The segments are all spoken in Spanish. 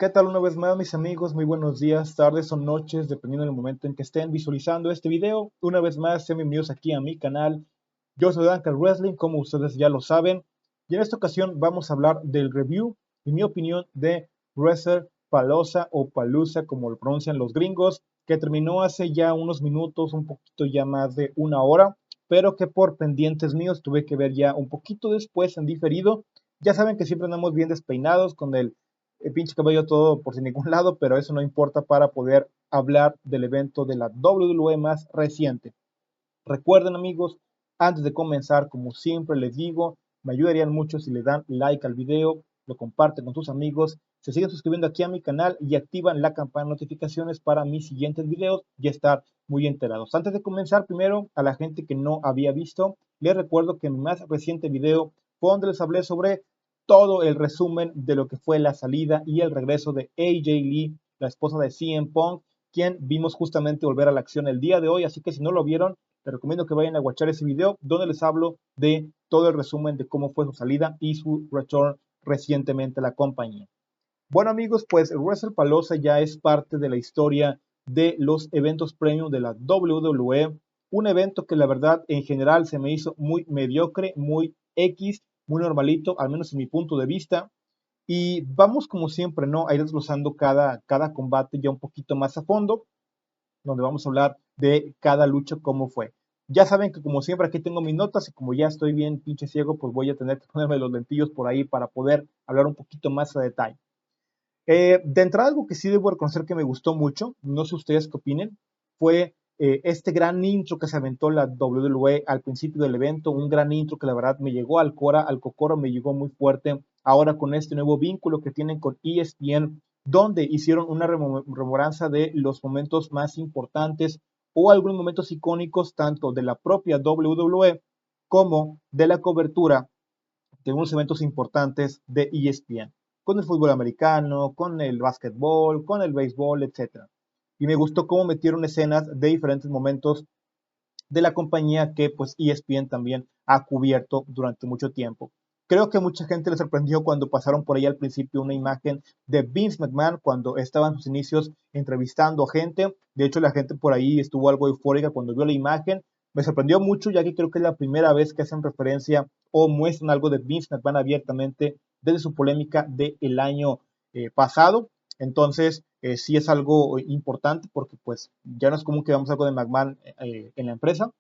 ¿Qué tal una vez más, mis amigos? Muy buenos días, tardes o noches, dependiendo del momento en que estén visualizando este video. Una vez más, sean bienvenidos aquí a mi canal. Yo soy Dunker Wrestling, como ustedes ya lo saben. Y en esta ocasión vamos a hablar del review y mi opinión de Wrestle Paloza o Palusa, como lo pronuncian los gringos, que terminó hace ya unos minutos, un poquito ya más de una hora, pero que por pendientes míos tuve que ver ya un poquito después en diferido. Ya saben que siempre andamos bien despeinados con el pinche cabello todo por sin ningún lado, pero eso no importa para poder hablar del evento de la WWE más reciente. Recuerden, amigos, antes de comenzar, como siempre les digo, me ayudarían mucho si le dan like al video, lo comparten con sus amigos, se siguen suscribiendo aquí a mi canal y activan la campana de notificaciones para mis siguientes videos y estar muy enterados. Antes de comenzar, primero, a la gente que no había visto, les recuerdo que mi más reciente video fue donde les hablé sobre todo el resumen de lo que fue la salida y el regreso de AJ Lee, la esposa de CM Punk, quien vimos justamente volver a la acción el día de hoy, así que si no lo vieron, te recomiendo que vayan a watchar ese video donde les hablo de todo el resumen de cómo fue su salida y su return recientemente a la compañía. Bueno, amigos, pues Wrestle Paloza ya es parte de la historia de los eventos premium de la WWE, un evento que la verdad en general se me hizo muy mediocre, muy X, muy normalito, al menos en mi punto de vista. Y vamos como siempre, ¿no? A ir desglosando cada combate ya un poquito más a fondo, donde vamos a hablar de cada lucha, cómo fue. Ya saben que como siempre aquí tengo mis notas y como ya estoy bien pinche ciego, pues voy a tener que ponerme los lentillos por ahí para poder hablar un poquito más a detalle. De entrada, algo que sí debo reconocer que me gustó mucho, no sé ustedes qué opinen, fue este gran intro que se aventó la WWE al principio del evento, un gran intro que la verdad me llegó al cocoro, me llegó muy fuerte. Ahora con este nuevo vínculo que tienen con ESPN, donde hicieron una rememoranza de los momentos más importantes o algunos momentos icónicos tanto de la propia WWE como de la cobertura de unos eventos importantes de ESPN, con el fútbol americano, con el básquetbol, con el béisbol, etcétera. Y me gustó cómo metieron escenas de diferentes momentos de la compañía que pues ESPN también ha cubierto durante mucho tiempo. Creo que mucha gente le sorprendió cuando pasaron por ahí al principio una imagen de Vince McMahon cuando estaba en sus inicios entrevistando a gente. De hecho, la gente por ahí estuvo algo eufórica cuando vio la imagen. Me sorprendió mucho ya que creo que es la primera vez que hacen referencia o muestran algo de Vince McMahon abiertamente desde su polémica del año pasado. Entonces, sí es algo importante porque pues ya no es común que veamos algo de McMahon en la empresa.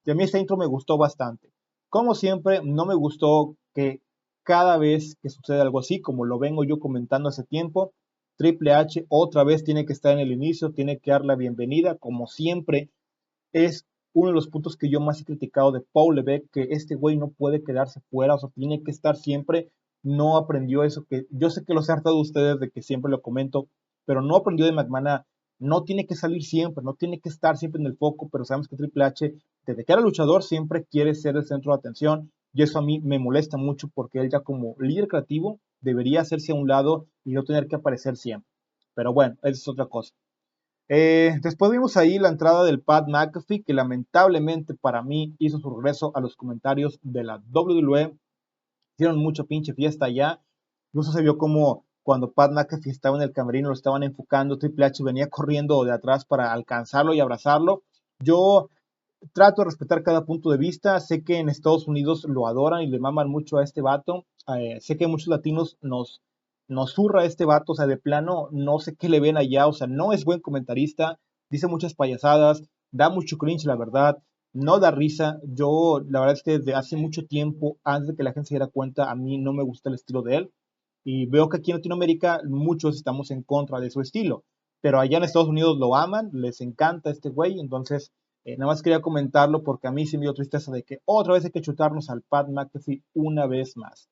Y a mí este intro me gustó bastante. Como siempre, no me gustó que cada vez que sucede algo así, como lo vengo yo comentando hace tiempo, Triple H otra vez tiene que estar en el inicio, tiene que dar la bienvenida, como siempre, es uno de los puntos que yo más he criticado de Paul Levesque, que este güey no puede quedarse fuera, o sea, tiene que estar siempre, no aprendió eso, que yo sé que los he hartado de ustedes de que siempre lo comento, pero no aprendió de McMahon, no tiene que salir siempre, no tiene que estar siempre en el foco, pero sabemos que Triple H, desde que era luchador, siempre quiere ser el centro de atención, y eso a mí me molesta mucho porque él ya como líder creativo debería hacerse a un lado y no tener que aparecer siempre. Pero bueno, esa es otra cosa. Después vimos ahí la entrada del Pat McAfee, que lamentablemente para mí hizo su regreso a los comentarios de la WWE. Hicieron mucha pinche fiesta allá. Incluso se vio como cuando Pat McAfee estaba en el camerino, lo estaban enfocando, Triple H venía corriendo de atrás para alcanzarlo y abrazarlo. Yo trato de respetar cada punto de vista. Sé que en Estados Unidos lo adoran y le maman mucho a este vato. Sé que muchos latinos nos zurra este vato, o sea, de plano, no sé qué le ven allá, o sea, no es buen comentarista, dice muchas payasadas, da mucho cringe, la verdad, no da risa. Yo, la verdad es que desde hace mucho tiempo, antes de que la gente se diera cuenta, a mí no me gusta el estilo de él. Y veo que aquí en Latinoamérica muchos estamos en contra de su estilo, pero allá en Estados Unidos lo aman, les encanta este güey, entonces nada más quería comentarlo porque a mí sí me dio tristeza de que otra vez hay que chutarnos al Pat McAfee una vez más.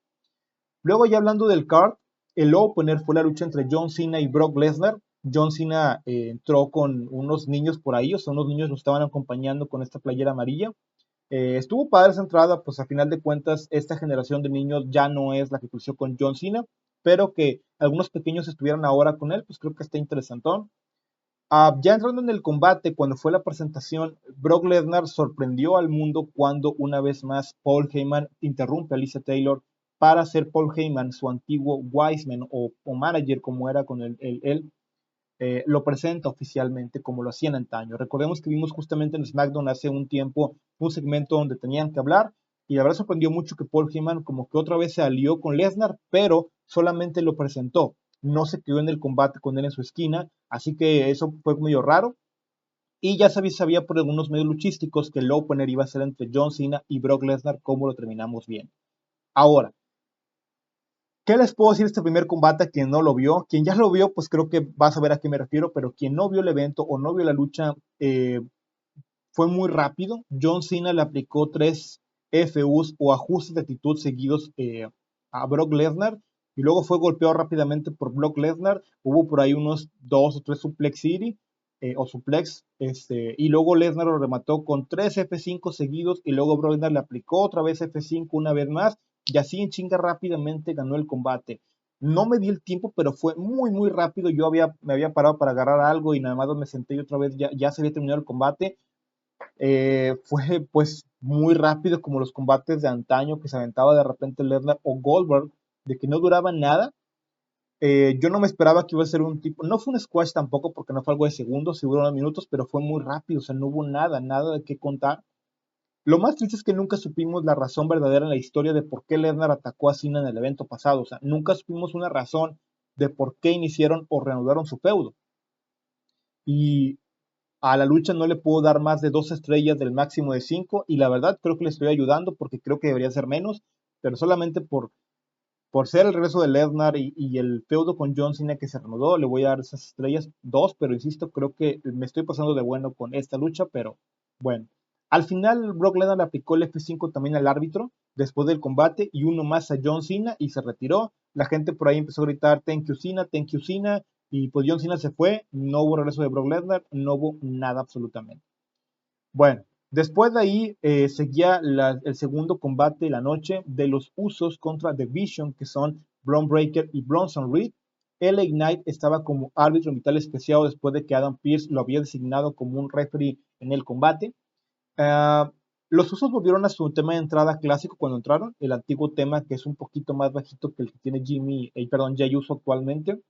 Luego ya hablando del card, el opener fue la lucha entre John Cena y Brock Lesnar. John Cena entró con unos niños por ahí, o sea, unos niños lo estaban acompañando con esta playera amarilla. Estuvo padre esa entrada, pues a final de cuentas esta generación de niños ya no es la que creció con John Cena, pero que algunos pequeños estuvieran ahora con él, pues creo que está interesantón. Ya entrando en el combate, cuando fue la presentación, Brock Lesnar sorprendió al mundo cuando una vez más Paul Heyman interrumpe a Lisa Taylor para ser Paul Heyman, su antiguo Wiseman o manager como era con él, lo presenta oficialmente como lo hacían antaño. Recordemos que vimos justamente en SmackDown hace un tiempo un segmento donde tenían que hablar y la verdad sorprendió mucho que Paul Heyman como que otra vez se alió con Lesnar, pero solamente lo presentó, no se quedó en el combate con él en su esquina, así que eso fue medio raro. Y ya sabía por algunos medios luchísticos que el opener iba a ser entre John Cena y Brock Lesnar, como lo terminamos bien. Ahora, ¿qué les puedo decir de este primer combate a quien no lo vio? Quien ya lo vio, pues creo que va a saber a qué me refiero, pero quien no vio el evento o no vio la lucha, fue muy rápido. John Cena le aplicó 3 FUs o ajustes de actitud seguidos a Brock Lesnar y luego fue golpeado rápidamente por Brock Lesnar. Hubo por ahí unos 2 o 3 suplex city o suplex, y luego Lesnar lo remató con 3 F5 seguidos y luego Brock Lesnar le aplicó otra vez F5 una vez más y así en chinga rápidamente ganó el combate. No me di el tiempo, pero fue muy, muy rápido. Me había parado para agarrar algo y nada más me senté y otra vez ya se había terminado el combate. Fue pues muy rápido como los combates de antaño que se aventaba de repente Lesnar o Goldberg, de que no duraba nada. Yo no me esperaba que iba a ser un tipo, no fue un squash tampoco porque no fue algo de segundos, sí duró unos minutos, pero fue muy rápido, o sea, no hubo nada de qué contar. Lo más triste es que nunca supimos la razón verdadera en la historia de por qué Lesnar atacó a Cena en el evento pasado, o sea, nunca supimos una razón de por qué iniciaron o reanudaron su feudo. Y a la lucha no le puedo dar más de 2 estrellas del máximo de 5 y la verdad creo que le estoy ayudando porque creo que debería ser menos, pero solamente por ser el regreso de Lesnar y el feudo con John Cena que se reanudó, le voy a dar esas estrellas 2, pero insisto, creo que me estoy pasando de bueno con esta lucha, pero bueno. Al final Brock Lesnar le aplicó el F5 también al árbitro después del combate y uno más a John Cena y se retiró. La gente por ahí empezó a gritar thank you Cena, y pues John Cena se fue, no hubo regreso de Brock Lesnar, no hubo nada absolutamente. Bueno, después de ahí seguía el segundo combate de la noche de los Usos contra The Vision, que son Bron Breakker y Bronson Reed. LA Knight estaba como árbitro vital especial después de que Adam Pearce lo había designado como un referee en el combate. Uh, los Usos volvieron a su tema de entrada clásico cuando entraron, el antiguo tema que es un poquito más bajito que el que tiene Jey Uso actualmente.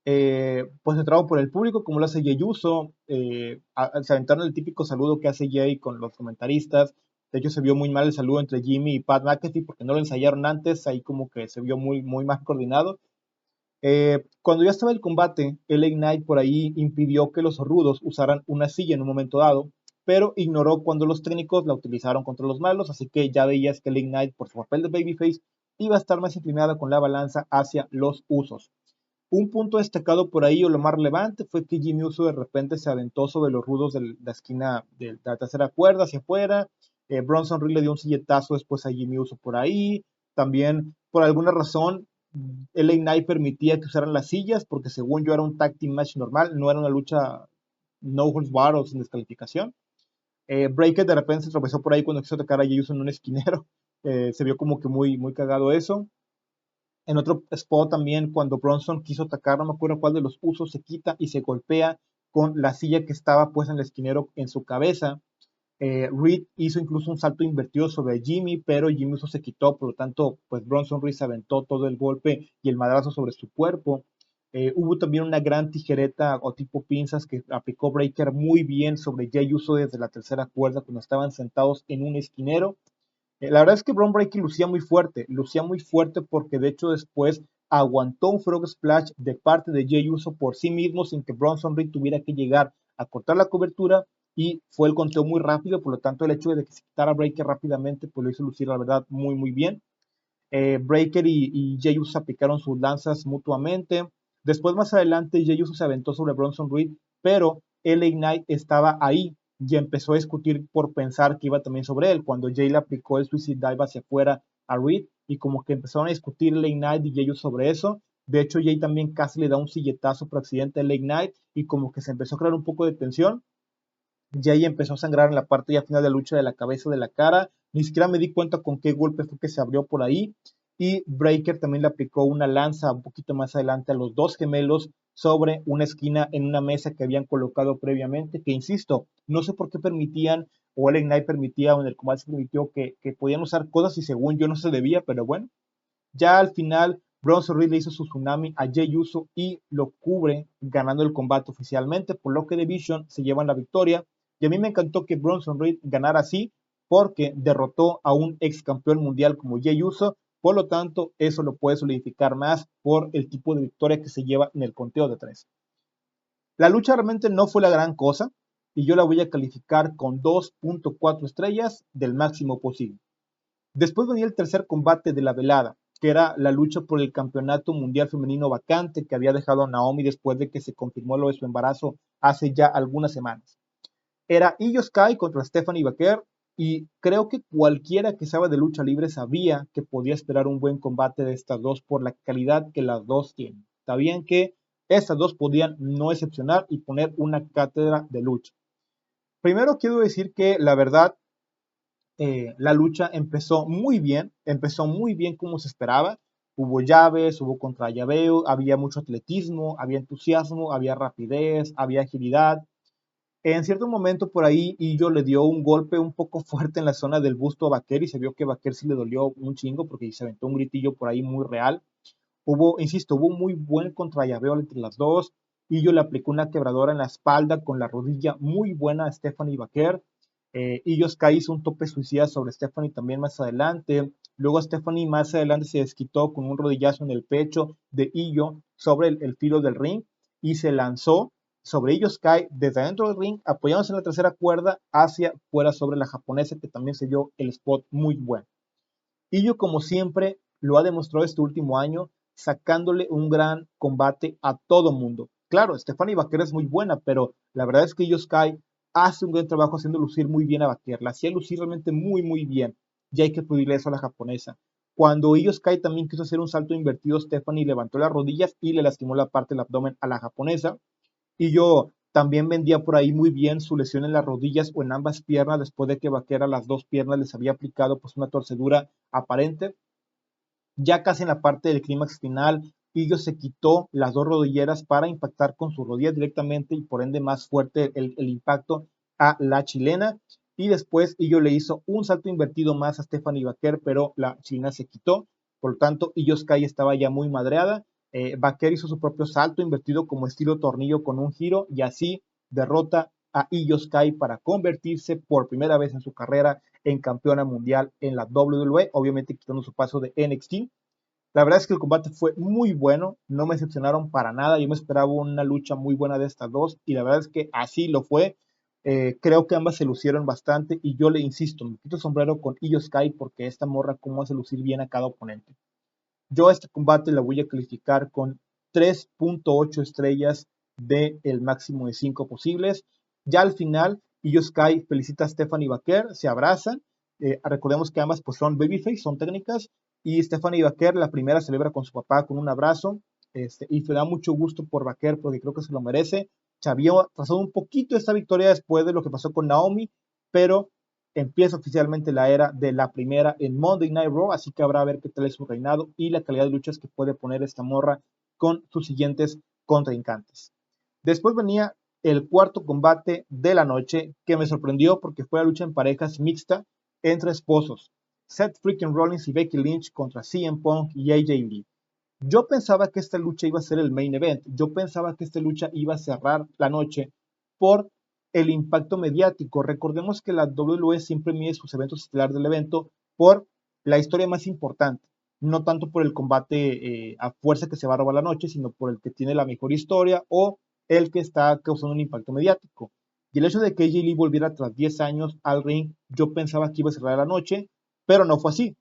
Pues entrado por el público, como lo hace Jey Uso, se aventaron el típico saludo que hace Jey con los comentaristas. De hecho, se vio muy mal el saludo entre Jimmy y Pat McAfee porque no lo ensayaron antes, ahí como que se vio muy, muy más coordinado. Cuando ya estaba el combate, LA Knight por ahí impidió que los rudos usaran una silla en un momento dado, pero ignoró cuando los técnicos la utilizaron contra los malos, así que ya veías que LA Knight, por su papel de babyface, iba a estar más inclinada con la balanza hacia los Usos. Un punto destacado por ahí, o lo más relevante, fue que Jimmy Uso de repente se aventó sobre los rudos de la esquina de la tercera cuerda hacia afuera. Bronson Reed le dio un silletazo después a Jimmy Uso por ahí. También, por alguna razón, LA Knight permitía que usaran las sillas, porque según yo era un tag team match normal, no era una lucha no holds barred o sin descalificación. Breaker de repente se tropezó por ahí cuando quiso atacar a Jey Uso en un esquinero. Se vio como que muy, muy cagado eso. En otro spot también, cuando Bronson quiso atacar, no me acuerdo cuál de los Usos, se quita y se golpea con la silla que estaba pues en el esquinero en su cabeza. Reed hizo incluso un salto invertido sobre Jimmy, pero Jimmy Uso se quitó, por lo tanto, pues Bronson Reed se aventó todo el golpe y el madrazo sobre su cuerpo. Hubo también una gran tijereta o tipo pinzas que aplicó Breaker muy bien sobre Jey Uso desde la tercera cuerda cuando estaban sentados en un esquinero. La verdad es que Bron Breakker lucía muy fuerte porque de hecho después aguantó un Frog Splash de parte de Jey Uso por sí mismo sin que Bronson Reed tuviera que llegar a cortar la cobertura y fue el conteo muy rápido, por lo tanto el hecho de que se quitara Breakker rápidamente pues lo hizo lucir la verdad muy muy bien. Breakker y Jey Uso aplicaron sus lanzas mutuamente. Después más adelante Jey Uso se aventó sobre Bronson Reed, pero LA Knight estaba ahí y empezó a discutir por pensar que iba también sobre él, cuando Jay le aplicó el Suicide Dive hacia afuera a Reed y como que empezaron a discutir LA Knight y Jey Uso sobre eso. De hecho, Jay también casi le da un silletazo por accidente a LA Knight y como que se empezó a crear un poco de tensión. Jay empezó a sangrar en la parte ya final de la lucha de la cabeza de la cara. Ni siquiera me di cuenta con qué golpe fue que se abrió por ahí. y Breaker también le aplicó una lanza un poquito más adelante a los dos gemelos sobre una esquina en una mesa que habían colocado previamente, que insisto, no sé por qué permitían, o el Knight permitía, o en el combate se permitió que podían usar cosas y según yo no se debía, pero bueno, ya al final Bronson Reed le hizo su tsunami a Jey Uso y lo cubre ganando el combate oficialmente, por lo que The Vision se llevan la victoria. Y a mí me encantó que Bronson Reed ganara así porque derrotó a un ex campeón mundial como Jey Uso. Por lo tanto, eso lo puede solidificar más por el tipo de victoria que se lleva en el conteo de tres. La lucha realmente no fue la gran cosa y yo la voy a calificar con 2.4 estrellas del máximo posible. Después venía el tercer combate de la velada, que era la lucha por el campeonato mundial femenino vacante que había dejado Naomi después de que se confirmó lo de su embarazo hace ya algunas semanas. Era Io Sky contra Stephanie Baker y creo que cualquiera que sabe de lucha libre sabía que podía esperar un buen combate de estas dos por la calidad que las dos tienen. Sabían que estas dos podían no excepcionar y poner una cátedra de lucha. Primero quiero decir que la verdad la lucha empezó muy bien como se esperaba. Hubo llaves, hubo contrallaveo, había mucho atletismo, había entusiasmo, había rapidez, había agilidad. En cierto momento por ahí Illo le dio un golpe un poco fuerte en la zona del busto a Baker y se vio que Baker sí le dolió un chingo porque se aventó un gritillo por ahí muy real. Hubo un muy buen contrallaveo entre las dos. Illo le aplicó una quebradora en la espalda con la rodilla muy buena a Stephanie Baker. Illo Sky hizo un tope suicida sobre Stephanie también más adelante. Luego Stephanie más adelante se desquitó con un rodillazo en el pecho de Illo sobre el filo del ring y se lanzó sobre Illo Sky desde dentro del ring, apoyándose en la tercera cuerda hacia fuera sobre la japonesa, que también se dio el spot muy bueno. Illo, como siempre, lo ha demostrado este último año, sacándole un gran combate a todo mundo. Claro, Stephanie Baker es muy buena, pero la verdad es que Illo Sky hace un gran trabajo haciendo lucir muy bien a Baker. La hacía lucir realmente muy bien. Y hay que pedirle eso a la japonesa. Cuando Illo Sky también quiso hacer un salto invertido, Stephanie levantó las rodillas y le lastimó la parte del abdomen a la japonesa. Illo también vendía por ahí muy bien su lesión en las rodillas o en ambas piernas después de que Baker a las dos piernas les había aplicado pues una torcedura aparente. Ya casi en la parte del clímax final, Illo se quitó las dos rodilleras para impactar con sus rodillas directamente y por ende más fuerte el impacto a la chilena. Y después Illo le hizo un salto invertido más a Stephanie Baker, pero la chilena se quitó. Por lo tanto, Illo Sky estaba ya muy madreada. Baker hizo su propio salto invertido como estilo tornillo con un giro y así derrota a Illo Sky para convertirse por primera vez en su carrera en campeona mundial en la WWE, obviamente quitando su paso de NXT. La verdad es que el combate fue muy bueno, no me decepcionaron para nada, yo me esperaba una lucha muy buena de estas dos y la verdad es que así lo fue. Creo que ambas se lucieron bastante y yo le insisto, me quito el sombrero con Io Sky porque esta morra cómo hace lucir bien a cada oponente. Yo a este combate la voy a calificar con 3.8 estrellas del máximo de 5 posibles. Ya al final, Io Sky felicita a Stephanie Baker, se abrazan. Recordemos que ambas pues, son babyface, son técnicas. Y Stephanie Baker, la primera, celebra con su papá con un abrazo. Y me da mucho gusto por Baker porque creo que se lo merece. Se había pasado un poquito esta victoria después de lo que pasó con Naomi, pero empieza oficialmente la era de la primera en Monday Night Raw, así que habrá a ver qué tal es su reinado y la calidad de luchas que puede poner esta morra con sus siguientes contrincantes. Después venía el cuarto combate de la noche que me sorprendió porque fue la lucha en parejas mixta entre esposos. Seth freaking Rollins y Becky Lynch contra CM Punk y AJ Lee. Yo pensaba que esta lucha iba a ser el main event. Yo pensaba que esta lucha iba a cerrar la noche por el impacto mediático. Recordemos que la WWE siempre mide sus eventos estelares del evento por la historia más importante, no tanto por el combate a fuerza que se va a robar la noche, sino por el que tiene la mejor historia o el que está causando un impacto mediático. Y el hecho de que AJ Lee volviera tras 10 años al ring, yo pensaba que iba a cerrar la noche, pero no fue así.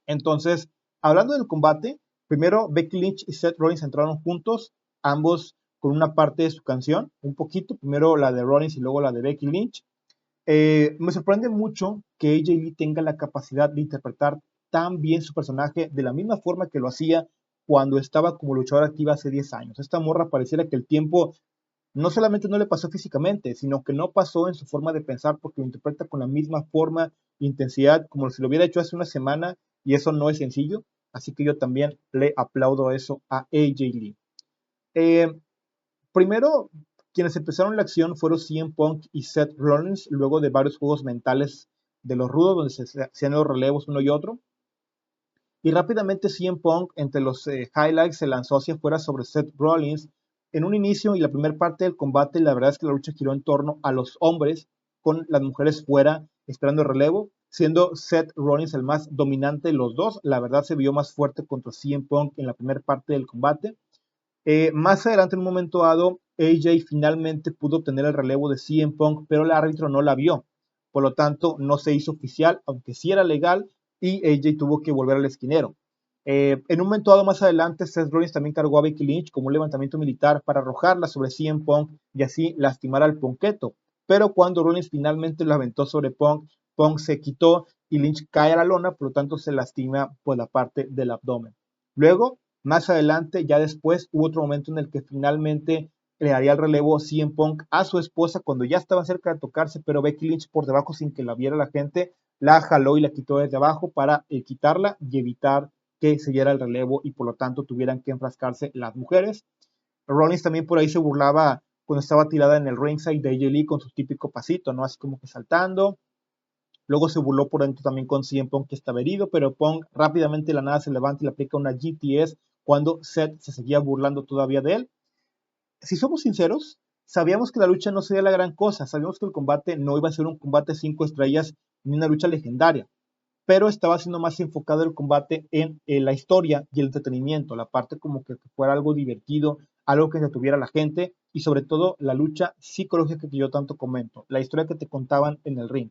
Entonces, hablando del combate, primero Becky Lynch y Seth Rollins entraron juntos, ambos con una parte de su canción, un poquito, primero la de Rollins y luego la de Becky Lynch. Me sorprende mucho que AJ Lee tenga la capacidad de interpretar tan bien su personaje de la misma forma que lo hacía cuando estaba como luchadora activa hace 10 años. Esta morra pareciera que el tiempo no solamente no le pasó físicamente, sino que no pasó en su forma de pensar porque lo interpreta con la misma forma, intensidad, como si lo hubiera hecho hace una semana y eso no es sencillo. así que yo también le aplaudo eso a AJ Lee. Eh, Primero, quienes empezaron la acción fueron CM Punk y Seth Rollins, luego de varios juegos mentales de los rudos, donde se hacían los relevos uno y otro. Y rápidamente CM Punk, entre los highlights, se lanzó hacia afuera sobre Seth Rollins. En un inicio y la primera parte del combate, la verdad es que la lucha giró en torno a los hombres, con las mujeres fuera esperando el relevo, siendo Seth Rollins el más dominante de los dos. La verdad se vio más fuerte contra CM Punk en la primera parte del combate. Más adelante, en un momento dado, AJ finalmente pudo obtener el relevo de CM Punk, pero el árbitro no la vio. Por lo tanto, no se hizo oficial, aunque sí era legal, y AJ tuvo que volver al esquinero. En un momento dado más adelante, Seth Rollins también cargó a Becky Lynch como un levantamiento militar para arrojarla sobre CM Punk y así lastimar al Punketo. Pero cuando Rollins finalmente lo aventó sobre Punk, Punk se quitó y Lynch cae a la lona, por lo tanto se lastima por la parte del abdomen. Luego, más adelante, ya después, hubo otro momento en el que finalmente le daría el relevo CM Punk a su esposa cuando ya estaba cerca de tocarse, pero Becky Lynch por debajo, sin que la viera la gente, la jaló y la quitó desde abajo para quitarla y evitar que se diera el relevo y por lo tanto tuvieran que enfrascarse las mujeres. Rollins también por ahí se burlaba cuando estaba tirada en el ringside de AJ Lee con su típico pasito, ¿no? Así como que saltando. Luego se burló por dentro también con CM Punk, que estaba herido, pero Punk rápidamente de la nada se levanta y le aplica una GTS cuando Seth se seguía burlando todavía de él. Si somos sinceros, sabíamos que la lucha no sería la gran cosa, sabíamos que el combate no iba a ser un combate 5 estrellas ni una lucha legendaria, pero estaba siendo más enfocado el combate en la historia y el entretenimiento, la parte como que fuera algo divertido, algo que detuviera a la gente y sobre todo la lucha psicológica que yo tanto comento, la historia que te contaban en el ring.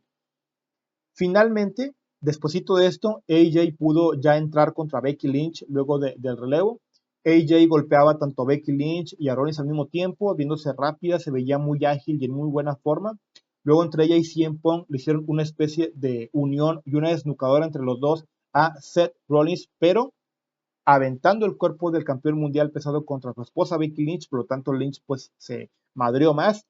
Finalmente, despuesito de esto, AJ pudo ya entrar contra Becky Lynch luego del relevo. AJ golpeaba tanto a Becky Lynch y a Rollins al mismo tiempo, viéndose rápida, se veía muy ágil y en muy buena forma. Luego entre ella y CM Punk le hicieron una especie de unión y una desnucadora entre los dos a Seth Rollins, pero aventando el cuerpo del campeón mundial pesado contra su esposa Becky Lynch, por lo tanto Lynch pues se madreó más.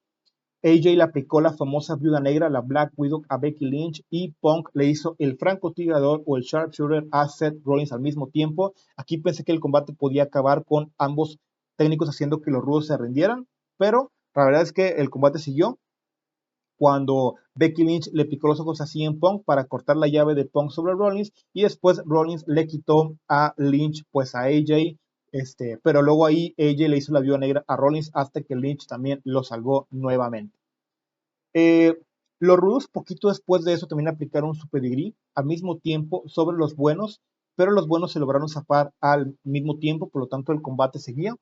AJ le aplicó la famosa viuda negra, la Black Widow, a Becky Lynch y Punk le hizo el francotirador o el sharpshooter a Seth Rollins al mismo tiempo. Aquí pensé que el combate podía acabar con ambos técnicos haciendo que los rudos se rindieran, pero la verdad es que el combate siguió cuando Becky Lynch le picó los ojos a CM Punk para cortar la llave de Punk sobre Rollins y después Rollins le quitó a Lynch pues a AJ, pero luego ahí AJ le hizo la viuda negra a Rollins hasta que Lynch también lo salvó nuevamente. Eh, los rudos poquito después de eso también aplicaron su pedigrí al mismo tiempo sobre los buenos, pero los buenos se lograron zafar al mismo tiempo, por lo tanto el combate seguía.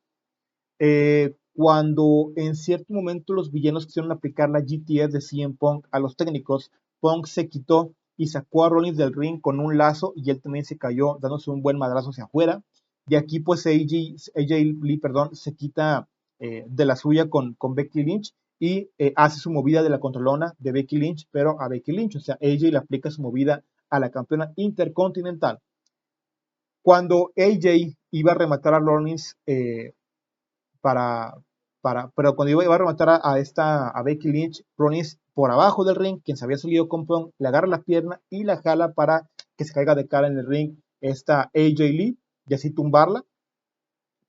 Cuando en cierto momento los villanos quisieron aplicar la GTS de CM Punk a los técnicos, Punk se quitó y sacó a Rollins del ring con un lazo y él también se cayó dándose un buen madrazo hacia afuera. Y aquí pues AJ Lee, perdón, se quita de la suya con Becky Lynch y hace su movida de la controlona de Becky Lynch, pero a Becky Lynch, o sea, AJ le aplica su movida a la campeona intercontinental. Cuando AJ iba a rematar a Rollins para, pero cuando iba a rematar a Becky Lynch, Rollins por abajo del ring, quien se había salido con Punk, le agarra la pierna y la jala para que se caiga de cara en el ring esta AJ Lee y así tumbarla.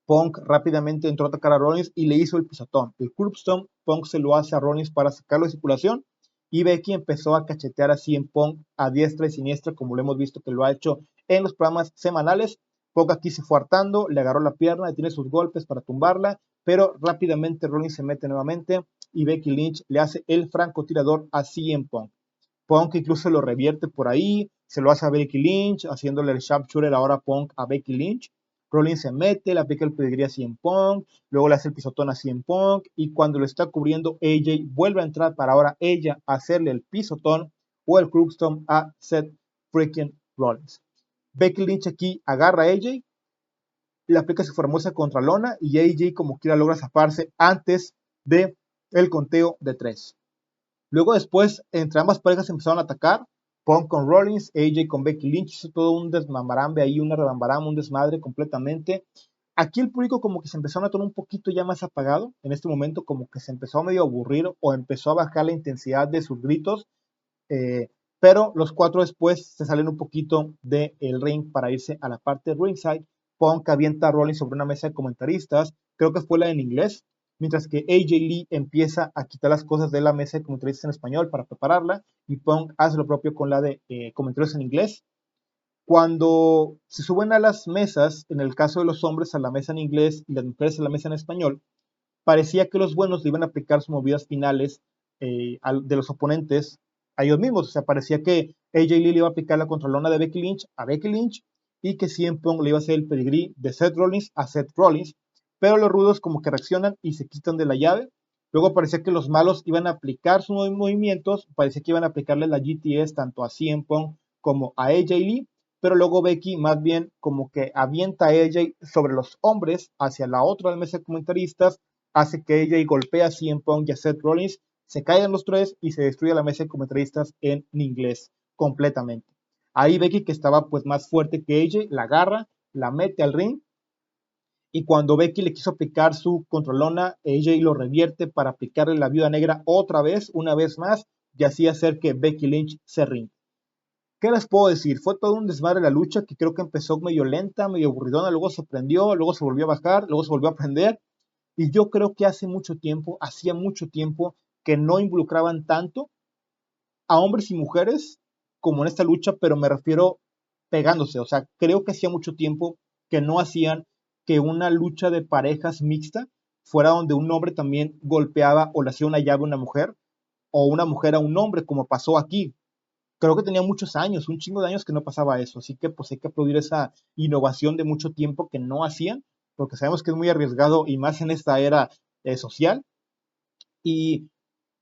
Punk rápidamente entró a atacar a Rollins y le hizo el pisotón. El curbstone, Punk se lo hace a Rollins para sacarlo de circulación y Becky empezó a cachetear así en Punk a diestra y siniestra, como lo hemos visto que lo ha hecho en los programas semanales. Punk aquí se fue hartando, le agarró la pierna, detiene sus golpes para tumbarla, pero rápidamente Rollins se mete nuevamente y Becky Lynch le hace el francotirador a CM Punk. Punk incluso lo revierte por ahí, se lo hace a Becky Lynch, haciéndole el sharpshooter ahora Punk a Becky Lynch. Rollins se mete, le aplica el pedigrí a CM Punk, luego le hace el pisotón a CM Punk y cuando lo está cubriendo AJ vuelve a entrar para ahora ella hacerle el pisotón o el crookstone a Seth freaking Rollins. Becky Lynch aquí agarra a AJ, le aplica su famosa contralona y AJ como quiera logra zafarse antes de el conteo de 3. Luego después, entre ambas parejas empezaron a atacar. Punk con Rollins, AJ con Becky Lynch, hizo todo un desmambarambe ahí, una rebambaramba, un desmadre completamente. Aquí el público como que se empezó a notar un poquito ya más apagado. En este momento como que se empezó a medio aburrir o empezó a bajar la intensidad de sus gritos. pero los cuatro después se salen un poquito del ring para irse a la parte de ringside. Punk avienta a Rollins sobre una mesa de comentaristas, creo que fue la en inglés, mientras que AJ Lee empieza a quitar las cosas de la mesa de comentaristas en español para prepararla, y Punk hace lo propio con la de comentaristas en inglés. Cuando se suben a las mesas, en el caso de los hombres a la mesa en inglés y las mujeres a la mesa en español, parecía que los buenos le iban a aplicar sus movidas finales de los oponentes a ellos mismos. O sea, parecía que AJ Lee le iba a aplicar la controlona de Becky Lynch a Becky Lynch y que CM Punk le iba a hacer el pedigrí de Seth Rollins a Seth Rollins, pero los rudos como que reaccionan y se quitan de la llave. Luego parecía que los malos iban a aplicar sus movimientos, parecía que iban a aplicarle la GTS tanto a CM Punk como a AJ Lee, pero luego Becky más bien como que avienta a AJ sobre los hombres hacia la otra mesa de comentaristas, hace que AJ golpee a CM Punk y a Seth Rollins, se caigan los tres y se destruye la mesa de comentaristas en inglés completamente. Ahí Becky, que estaba pues más fuerte que AJ, la agarra, la mete al ring, y cuando Becky le quiso aplicar su controlona, AJ lo revierte para aplicarle la viuda negra otra vez, una vez más, y así hacer que Becky Lynch se rinda. ¿Qué les puedo decir? Fue todo un desmadre la lucha, que creo que empezó medio lenta, medio aburridona, luego se prendió, luego se volvió a bajar, luego se volvió a prender, y yo creo que hacía mucho tiempo que no involucraban tanto a hombres y mujeres como en esta lucha, pero me refiero pegándose. O sea, creo que hacía mucho tiempo que no hacían que una lucha de parejas mixta fuera donde un hombre también golpeaba o le hacía una llave a una mujer, o una mujer a un hombre, como pasó aquí. Creo que tenía muchos años, un chingo de años que no pasaba eso, así que pues hay que aplaudir esa innovación de mucho tiempo que no hacían, porque sabemos que es muy arriesgado y más en esta era social. Y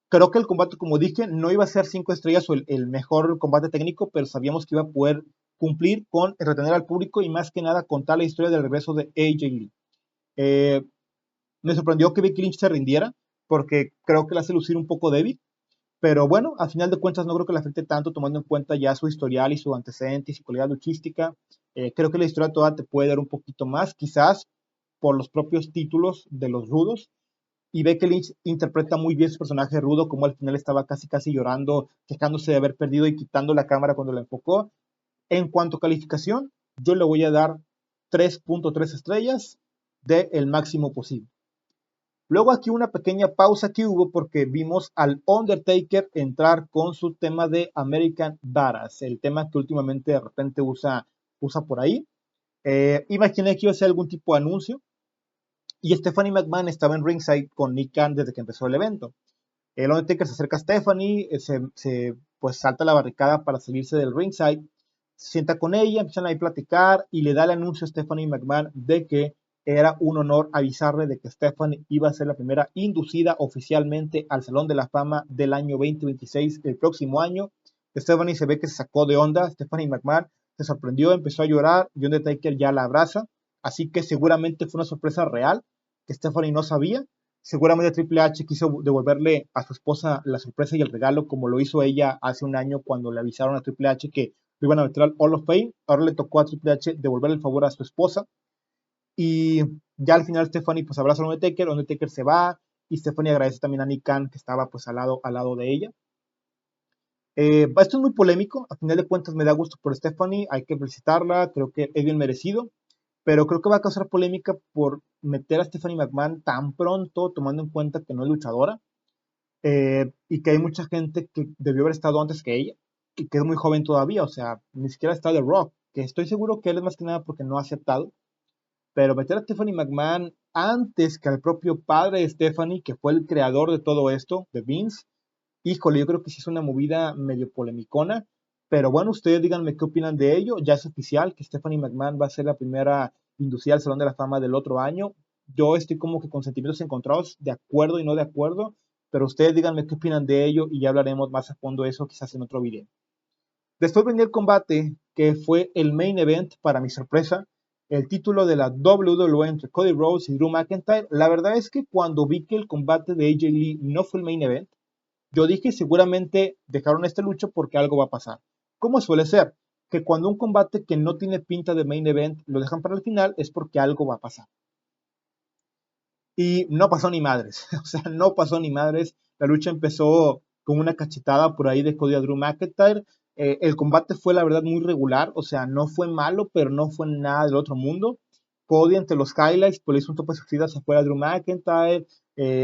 creo que el combate, como dije, no iba a ser 5 estrellas o el mejor combate técnico, pero sabíamos que iba a poder cumplir con retener al público y más que nada contar la historia del regreso de AJ Lee. Eh, Me sorprendió que Becky Lynch se rindiera, porque creo que la hace lucir un poco débil, pero bueno, al final de cuentas no creo que le afecte tanto tomando en cuenta ya su historial y su antecedente y su calidad luchística. Creo que la historia toda te puede dar un poquito más, quizás por los propios títulos de los rudos. Y Becky Lynch interpreta muy bien su personaje rudo, como al final estaba casi casi llorando, quejándose de haber perdido y quitando la cámara cuando la enfocó. En cuanto a calificación, yo le voy a dar 3.3 estrellas de el máximo posible. Luego aquí una pequeña pausa que hubo porque vimos al Undertaker entrar con su tema de American Badass, el tema que últimamente de repente usa por ahí. Imaginé que iba a ser algún tipo de anuncio, y Stephanie McMahon estaba en ringside con Nick Khan desde que empezó el evento. El Undertaker se acerca a Stephanie, pues salta la barricada para salirse del ringside, se sienta con ella, empiezan a platicar y le da el anuncio a Stephanie McMahon de que era un honor avisarle de que Stephanie iba a ser la primera inducida oficialmente al Salón de la Fama del año 2026, el próximo año. Stephanie se ve que se sacó de onda, Stephanie McMahon se sorprendió, empezó a llorar y Undertaker ya la abraza, así que seguramente fue una sorpresa real que Stephanie no sabía. Seguramente Triple H quiso devolverle a su esposa la sorpresa y el regalo, como lo hizo ella hace un año cuando le avisaron a Triple H que lo iban a meter al Hall of Fame. Ahora le tocó a Triple H devolverle el favor a su esposa. Y ya al final Stephanie pues abraza a Undertaker se va, y Stephanie agradece también a Nick Khan, que estaba pues al lado de ella. Esto es muy polémico, a final de cuentas me da gusto por Stephanie, hay que felicitarla, creo que es bien merecido, pero creo que va a causar polémica por meter a Stephanie McMahon tan pronto, tomando en cuenta que no es luchadora, y que hay mucha gente que debió haber estado antes que ella, y que es muy joven todavía, o sea, ni siquiera está The Rock, que estoy seguro que él es más que nada porque no ha aceptado, pero meter a Stephanie McMahon antes que al propio padre de Stephanie, que fue el creador de todo esto, de Vince, híjole, yo creo que sí es una movida medio polemicona, pero bueno, ustedes díganme qué opinan de ello. Ya es oficial que Stephanie McMahon va a ser la primera inducida al Salón de la Fama del otro año. Yo estoy como que con sentimientos encontrados, de acuerdo y no de acuerdo, pero ustedes díganme qué opinan de ello y ya hablaremos más a fondo de eso quizás en otro video. Después venía el combate, que fue el main event, para mi sorpresa, el título de la WWE entre Cody Rhodes y Drew McIntyre. La verdad es que cuando vi que el combate de AJ Lee no fue el main event, yo dije seguramente dejaron esta lucha porque algo va a pasar. Como suele ser, que cuando un combate que no tiene pinta de main event lo dejan para el final es porque algo va a pasar. Y no pasó ni madres, o sea, no pasó ni madres. La lucha empezó con una cachetada por ahí de Cody a Drew McIntyre. El combate fue la verdad muy regular, o sea, no fue malo, pero no fue nada del otro mundo. Cody entre los highlights, pues le hizo un tope de suicidas afuera de Drew McIntyre,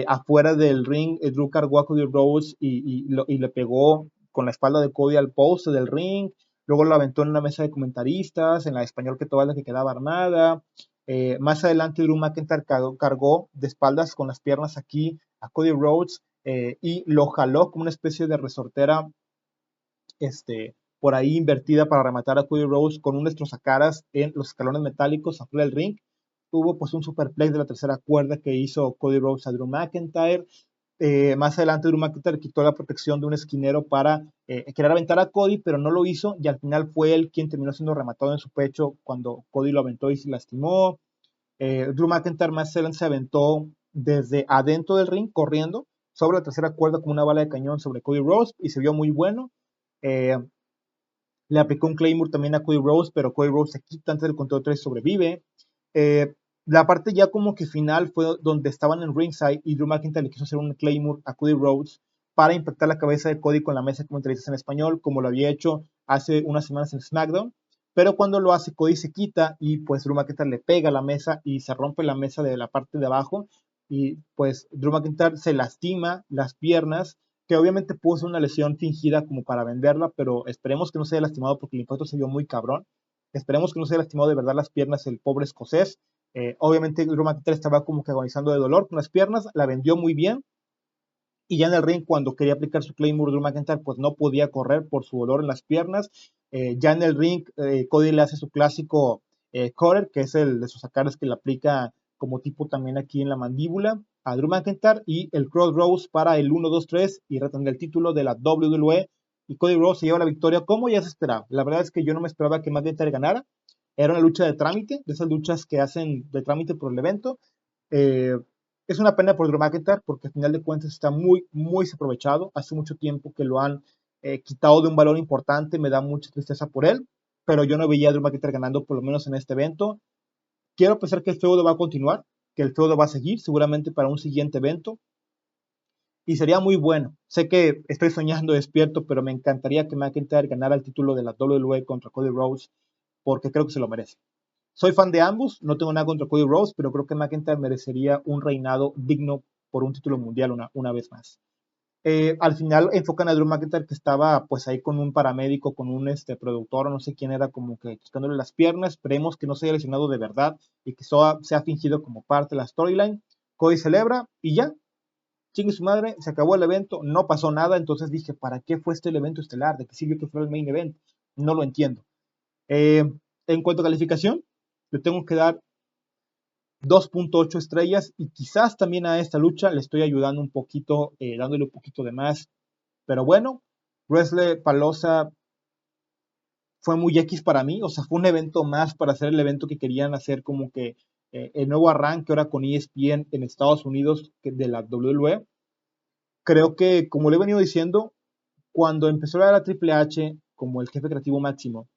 afuera del ring, Drew cargó a Cody Rhodes y le pegó con la espalda de Cody al poste del ring, luego lo aventó en una mesa de comentaristas, en la de español que toda la que quedaba armada. Más adelante Drew McIntyre cargó de espaldas con las piernas aquí a Cody Rhodes y lo jaló como una especie de resortera por ahí invertida para rematar a Cody Rhodes con un destrozacaras en los escalones metálicos afuera del ring. Tuvo pues un superplex de la tercera cuerda que hizo Cody Rhodes a Drew McIntyre. Más adelante Drew McIntyre quitó la protección de un esquinero para querer aventar a Cody, pero no lo hizo y al final fue él quien terminó siendo rematado en su pecho cuando Cody lo aventó y se lastimó. Drew McIntyre más adelante se aventó desde adentro del ring corriendo sobre la tercera cuerda como una bala de cañón sobre Cody Rhodes y se vio muy bueno. Eh, Le aplicó un Claymore también a Cody Rhodes, pero Cody Rhodes se quita antes del conteo 3 sobrevive. Eh, la parte ya como que final fue donde estaban en ringside y Drew McIntyre le quiso hacer un Claymore a Cody Rhodes para impactar la cabeza de Cody con la mesa de comentaristas en español, como lo había hecho hace unas semanas en SmackDown. Pero cuando lo hace, Cody se quita y pues Drew McIntyre le pega a la mesa y se rompe la mesa de la parte de abajo. Y pues Drew McIntyre se lastima las piernas, que obviamente pudo ser una lesión fingida como para venderla, pero esperemos que no se haya lastimado porque el impacto se vio muy cabrón. Esperemos que no se haya lastimado de verdad las piernas el pobre escocés. Obviamente Drew McIntyre estaba como que agonizando de dolor con las piernas, la vendió muy bien. Y ya en el ring, cuando quería aplicar su Claymore, Drew McIntyre pues no podía correr por su dolor en las piernas. Ya en el ring, Cody le hace su clásico cutter, que es el de sus sacares que le aplica como tipo también aquí en la mandíbula a Drew McIntyre, y el Crossroads para el 1-2-3 y retener el título de la WWE. Y Cody Rhodes se lleva la victoria como ya se esperaba. La verdad es que yo no me esperaba que McIntyre ganara. Era una lucha de trámite, de esas luchas que hacen de trámite por el evento. Eh, es una pena por Drew McIntyre porque al final de cuentas está muy, muy desaprovechado. Hace mucho tiempo que lo han quitado de un valor importante. Me da mucha tristeza por él, pero yo no veía a Drew McIntyre ganando por lo menos en este evento. Quiero pensar que el feudo va a continuar, que el feudo va a seguir seguramente para un siguiente evento y sería muy bueno. Sé que estoy soñando despierto, pero me encantaría que McIntyre ganara el título de la WWE contra Cody Rhodes porque creo que se lo merece. Soy fan de ambos, no tengo nada contra Cody Rhodes, pero creo que McIntyre merecería un reinado digno por un título mundial una vez más. Al final enfocan a Drew McIntyre que estaba pues ahí con un paramédico, con un productor o no sé quién era como que buscándole las piernas. Esperemos que no se haya lesionado de verdad y que sea fingido como parte de la storyline. Cody celebra y ya, chingue su madre, se acabó el evento, no pasó nada. Entonces dije, ¿para qué fue este el evento estelar? ¿De qué sirvió que fuera el main event? No lo entiendo. En cuanto a calificación, le tengo que dar 2.8 estrellas y quizás también a esta lucha le estoy ayudando un poquito, dándole un poquito de más. Pero bueno, Wrestle Palosa fue muy X para mí, o sea, fue un evento más para hacer el evento que querían hacer como que el nuevo arranque ahora con ESPN en Estados Unidos de la WWE. Creo que, como le he venido diciendo, cuando empezó a la Triple H como el jefe creativo máximo,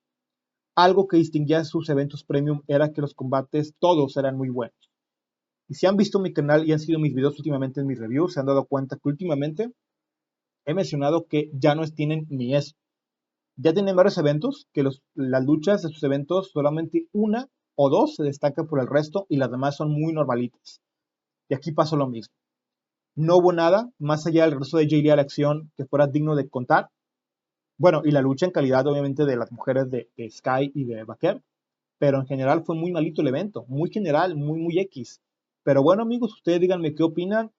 algo que distinguía sus eventos premium era que los combates todos eran muy buenos. Y si han visto mi canal y han sido mis videos últimamente en mis reviews, se han dado cuenta que últimamente he mencionado que ya no tienen ni eso. Ya tienen varios eventos, que las luchas de sus eventos solamente una o dos se destacan por el resto y las demás son muy normalitas. Y aquí pasó lo mismo. No hubo nada más allá del regreso de Jay Lee a la acción que fuera digno de contar. Bueno, y la lucha en calidad obviamente de las mujeres de Sky y de Vaquer, pero en general fue muy malito el evento, muy general, muy, muy X. Pero bueno, amigos, ustedes díganme qué opinan,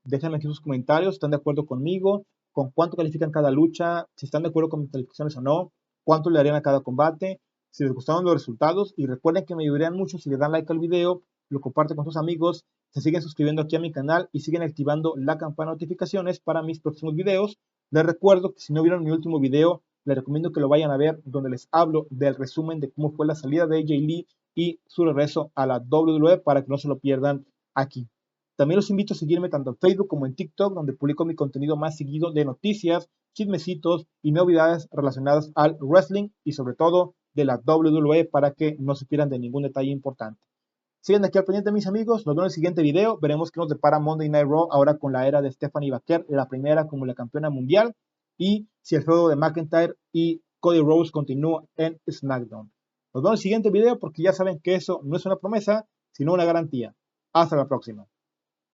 déjenme aquí sus comentarios, ¿están de acuerdo conmigo? ¿Con cuánto califican cada lucha? Si están de acuerdo con mis calificaciones o no, ¿cuánto le darían a cada combate? Si les gustaron los resultados, y recuerden que me ayudarían mucho si le dan like al video, lo comparten con sus amigos, se siguen suscribiendo aquí a mi canal y siguen activando la campana de notificaciones para mis próximos videos. Les recuerdo que si no vieron mi último video, les recomiendo que lo vayan a ver, donde les hablo del resumen de cómo fue la salida de AJ Lee y su regreso a la WWE para que no se lo pierdan aquí. También los invito a seguirme tanto en Facebook como en TikTok, donde publico mi contenido más seguido de noticias, chismecitos y novedades relacionadas al wrestling y sobre todo de la WWE para que no se pierdan de ningún detalle importante. Sigan aquí al pendiente, mis amigos. Nos vemos en el siguiente video. Veremos qué nos depara Monday Night Raw ahora con la era de Stephanie Vaquer, la primera como la campeona mundial. y si el feudo de McIntyre y Cody Rhodes continúa en SmackDown. Nos vemos en el siguiente video porque ya saben que eso no es una promesa, sino una garantía. Hasta la próxima.